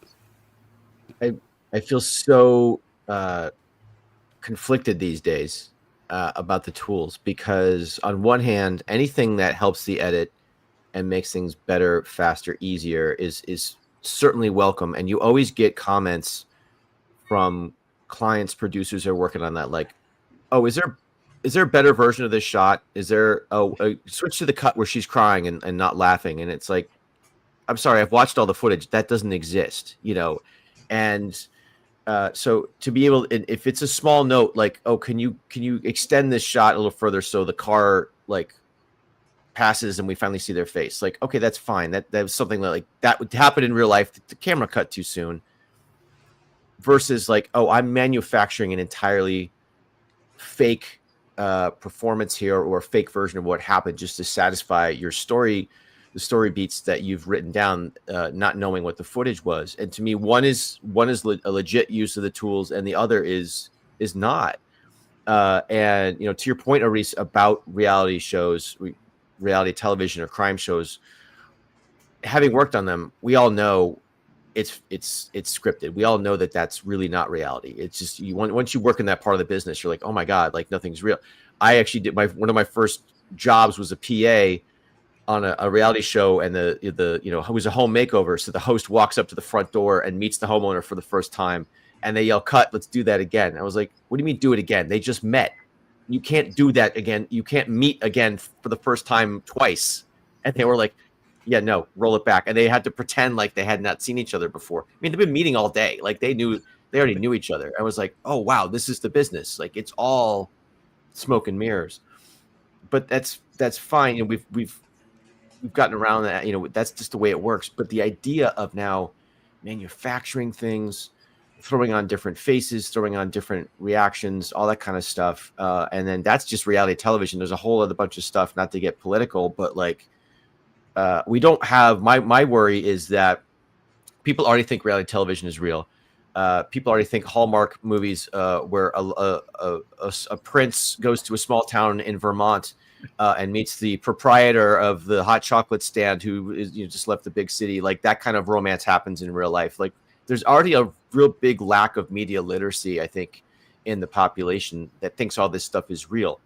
I feel so conflicted these days about the tools, because on one hand, anything that helps the edit and makes things better, faster, easier is certainly welcome. And you always get comments from clients, producers who are working on that, like, oh, is there a better version of this shot? Is there switch to the cut where she's crying and not laughing? And it's like, I'm sorry, I've watched all the footage. That doesn't exist, and so to be able, if it's a small note, like, oh, can you extend this shot a little further so the car like passes and we finally see their face? Like, okay, that's fine. That was something that would happen in real life. The camera cut too soon. Versus like, oh, I'm manufacturing an entirely fake performance here, or a fake version of what happened just to satisfy your story, the story beats that you've written down, not knowing what the footage was. And to me, one is a legit use of the tools, and the other is not. And to your point, Aris, about reality shows, reality television or crime shows, having worked on them, we all know it's scripted. We all know that that's really not reality. It's just once you work in that part of the business, you're like, oh my God, like nothing's real. I actually did one of my first jobs was a PA on a reality show, and it was a home makeover. So the host walks up to the front door and meets the homeowner for the first time, and they yell, "Cut, let's do that again." I was like, what do you mean do it again? They just met. You can't do that again. You can't meet again for the first time twice. And they were like, yeah, no, roll it back. And they had to pretend like they had not seen each other before. I mean, they've been meeting all day. Like they already knew each other. I was like, oh wow, this is the business. Like it's all smoke and mirrors. But that's fine. We've gotten around that. That's just the way it works. But the idea of now manufacturing things, throwing on different faces, throwing on different reactions, all that kind of stuff, and then that's just reality television. There's a whole other bunch of stuff. Not to get political, but like. We don't have my worry is that people already think reality television is real. People already think Hallmark movies where a prince goes to a small town in Vermont and meets the proprietor of the hot chocolate stand who is just left the big city. Like that kind of romance happens in real life. Like there's already a real big lack of media literacy, I think, in the population that thinks all this stuff is real.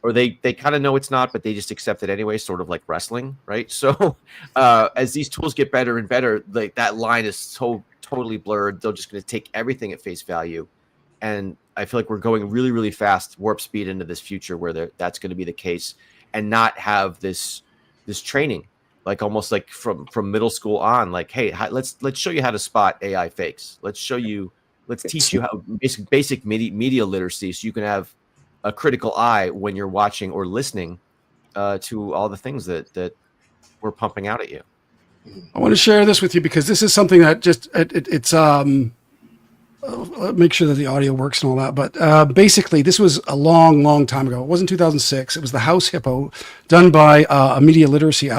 Or they kind of know it's not, but they just accept it anyway, sort of like wrestling, right? So as these tools get better and better, like that line is so totally blurred. They're just going to take everything at face value. And I feel like we're going really, really fast, warp speed into this future where that's going to be the case, and not have this training, like almost like from middle school on, like, hey, let's show you how to spot AI fakes. Let's teach you how basic media literacy, so you can have a critical eye when you're watching or listening to all the things that we're pumping out at you. I want to share this with you because this is something that just it's make sure that the audio works and all that. But basically, this was a long time ago. It wasn't 2006. It was the House Hippo, done by a media literacy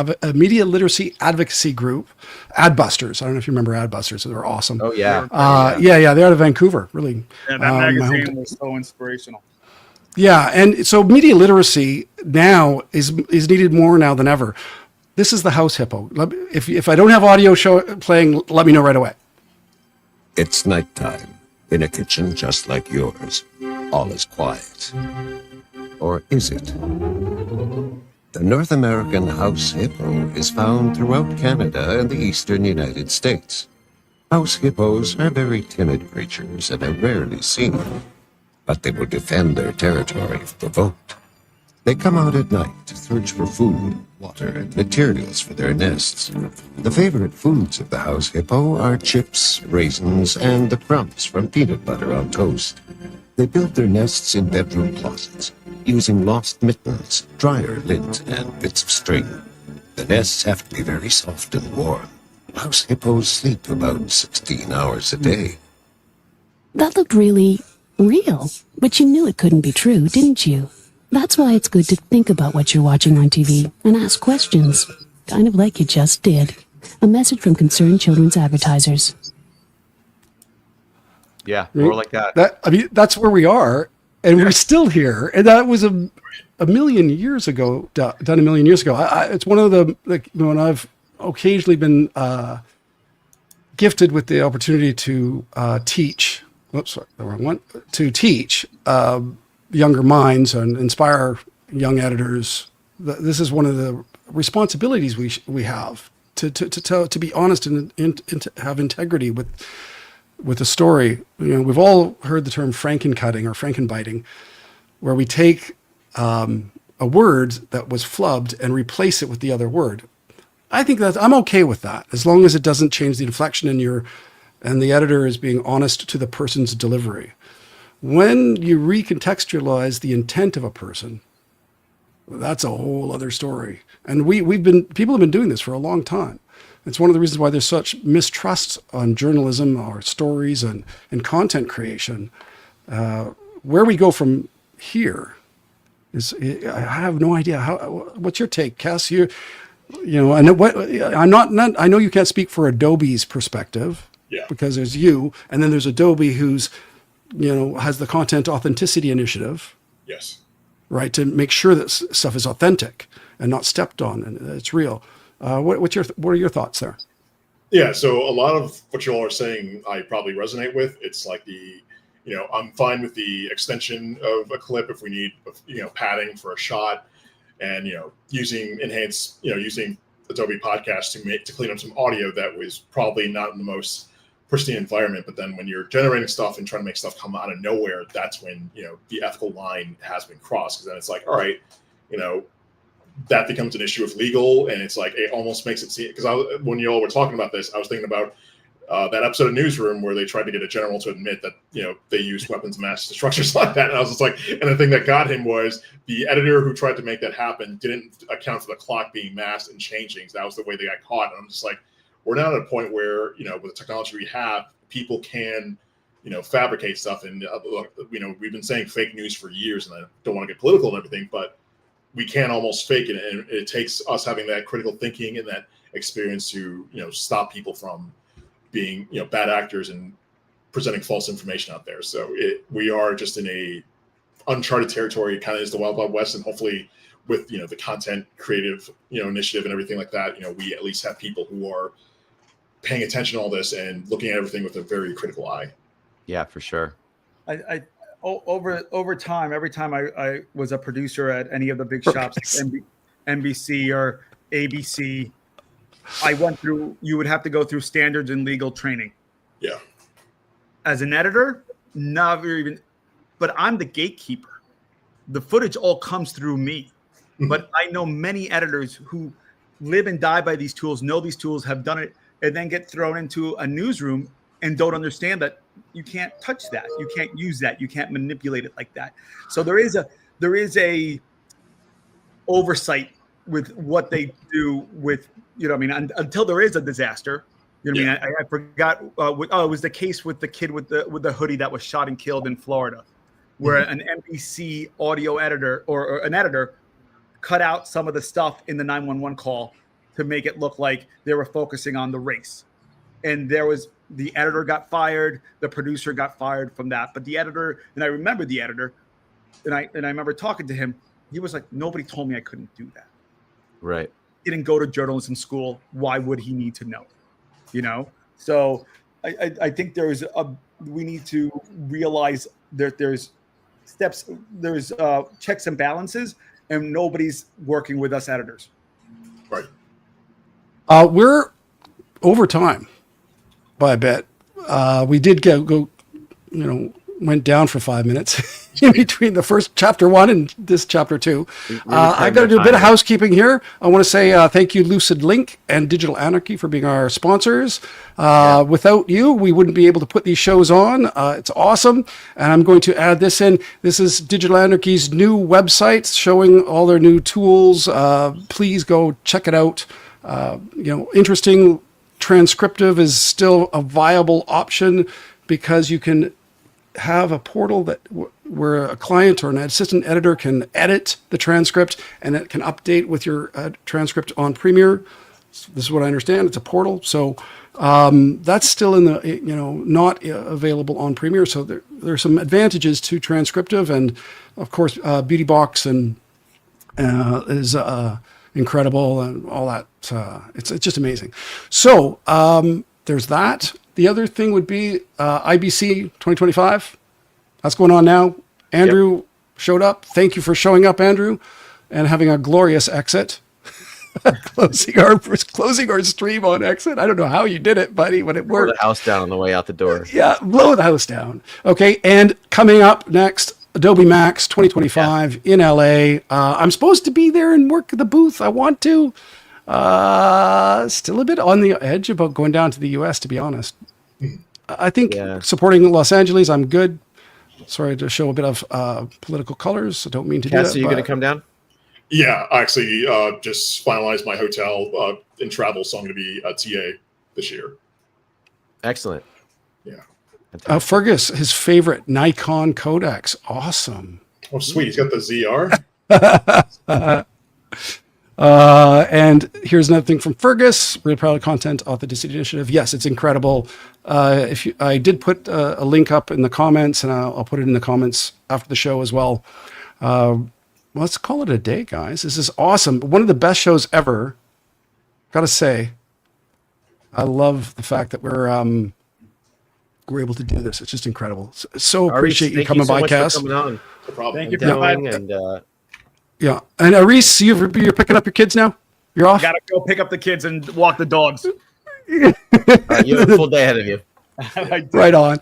advocacy group, Adbusters. I don't know if you remember Adbusters. They were awesome. Oh yeah, yeah. They're out of Vancouver. Really, yeah, that magazine was so inspirational. Yeah, and so media literacy now is needed more now than ever. This is the House Hippo. If I don't have audio playing, let me know right away. It's nighttime in a kitchen just like yours. All is quiet. Or is it? The North American house hippo is found throughout Canada and the eastern United States. House hippos are very timid creatures and are rarely seen, but they will defend their territory if provoked. They come out at night to search for food, water, and materials for their nests. The favorite foods of the house hippo are chips, raisins, and the crumbs from peanut butter on toast. They build their nests in bedroom closets, using lost mittens, dryer lint, and bits of string. The nests have to be very soft and warm. House hippos sleep about 16 hours a day. That looked really real, but you knew it couldn't be true, didn't you? That's why it's good to think about what you're watching on TV and ask questions, kind of like you just did. A message from Concerned Children's Advertisers. Yeah, more like that. That's where we are, and we're still here. And that was a million years ago, done a million years ago. It's one of the, like, when I've occasionally been gifted with the opportunity to teach. Whoops, sorry, the wrong one. To teach younger minds and inspire young editors. This is one of the responsibilities we have to be honest and to have integrity with a story. You know, we've all heard the term frankencutting or frankenbiting, where we take a word that was flubbed and replace it with the other word. I think that I'm okay with that, as long as it doesn't change the inflection and the editor is being honest to the person's delivery. When you recontextualize the intent of a person, that's a whole other story. And people have been doing this for a long time. It's one of the reasons why there's such mistrust on journalism or stories and content creation. Where we go from here is, I have no idea. What's your take, Cass? I know you can't speak for Adobe's perspective, because there's you, and then there's Adobe, who's, has the content authenticity initiative. Yes. Right, to make sure that stuff is authentic and not stepped on and it's real. What are your thoughts there? Yeah, so a lot of what you all are saying, I probably resonate with. It's like I'm fine with the extension of a clip if we need, padding for a shot, and using Adobe Podcast to clean up some audio that was probably not in the most pristine environment. But then when you're generating stuff and trying to make stuff come out of nowhere, that's when the ethical line has been crossed. Because then it's like, all right, that becomes an issue of legal, and it's like it almost makes it seem, because when you all were talking about this, I was thinking about that episode of Newsroom where they tried to get a general to admit that they used weapons of mass destruction like that, and I was just like, and the thing that got him was the editor who tried to make that happen didn't account for the clock being masked and changing. So that was the way they got caught, and I'm just like, we're now at a point where with the technology we have, people can fabricate stuff, and we've been saying fake news for years, and I don't want to get political and everything, but we can almost fake it, and it takes us having that critical thinking and that experience to stop people from being bad actors and presenting false information out there. So we are just in a uncharted territory, kind of is the Wild Wild West, and hopefully with the content creative initiative and everything like that, we at least have people who are paying attention to all this and looking at everything with a very critical eye. Yeah, for sure. Over time, every time I was a producer at any of the big shops, like NBC or ABC, you would have to go through standards and legal training. Yeah. As an editor, not very even, but I'm the gatekeeper. The footage all comes through me. Mm-hmm. But I know many editors who live and die by these tools, know these tools, have done it, and then get thrown into a newsroom and don't understand that you can't touch that, you can't use that, you can't manipulate it like that. So there is a oversight with what they do with until there is a disaster. I forgot. It was the case with the kid with the hoodie that was shot and killed in Florida, where an NBC audio editor or an editor cut out some of the stuff in the 911 call to make it look like they were focusing on the race. And the editor got fired, the producer got fired from that. But the editor, and I remember the editor, and I remember talking to him, he was like, nobody told me I couldn't do that. Right. Didn't go to journalism school. Why would he need to know? So I think we need to realize that there's steps, there's checks and balances, and nobody's working with us editors. Right. We're over time by a bit. We did go went down for 5 minutes in between the first chapter 1 and this chapter 2. I've got to do a bit of housekeeping here. I want to say thank you, Lucid Link and Digital Anarchy, for being our sponsors. Without you, we wouldn't be able to put these shows on. It's awesome. And I'm going to add this in. This is Digital Anarchy's new website showing all their new tools. Please go check it out. Interesting. Transcriptive is still a viable option because you can have a portal that where a client or an assistant editor can edit the transcript and it can update with your transcript on Premiere. This is what I understand. It's a portal. So that's still in the, not available on Premiere. So there's some advantages to transcriptive, and of course, Beauty Box and is incredible and all that. It's just amazing. So there's that. The other thing would be IBC 2025. That's going on now. Andrew showed up. Thank you for showing up, Andrew, and having a glorious exit. closing our stream on exit. I don't know how you did it, buddy, when it worked. Blow the house down on the way out the door. Yeah, blow the house down. Okay, and coming up next, Adobe Max 2025 in LA. I'm supposed to be there and work the booth. I want to. Still a bit on the edge about going down to the US, to be honest. I think supporting Los Angeles, I'm good. Sorry to show a bit of political colors. I don't mean to do that. Cass, are you going to come down? Yeah, I actually just finalized my hotel in travel, so I'm going to be a TA this year. Excellent. Yeah. Fergus, his favorite Nikon Codex. Awesome. Oh, sweet. He's got the ZR. And here's another thing from Fergus. Really proud of the content authenticity initiative. Yes, it's incredible. I did put a link up in the comments, and I'll put it in the comments after the show as well. Let's call it a day, guys. This is awesome. One of the best shows ever. Gotta say, I love the fact that we're able to do this. It's just incredible. So appreciate you coming by, Cass. No problem. Thank you for inviting. Yeah, and Aris, you're picking up your kids now. You're off. Gotta go pick up the kids and walk the dogs. You have a full day ahead of you. Right on.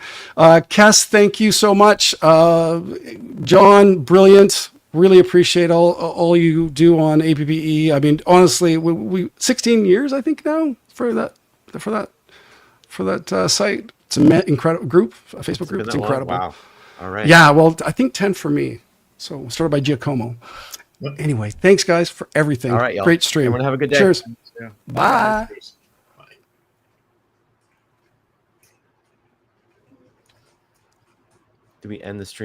Cass, thank you so much. John, brilliant. Really appreciate all you do on APPE. I mean, honestly, we 16 years, I think, now for that site. It's an incredible group, a Facebook group. It's incredible. Wow. All right. Yeah, well, I think 10 for me. So started by Giacomo. Anyway, thanks guys for everything. All right, y'all. Great stream. Everyone have a good day. Cheers. Yeah. Bye. Do we end the stream?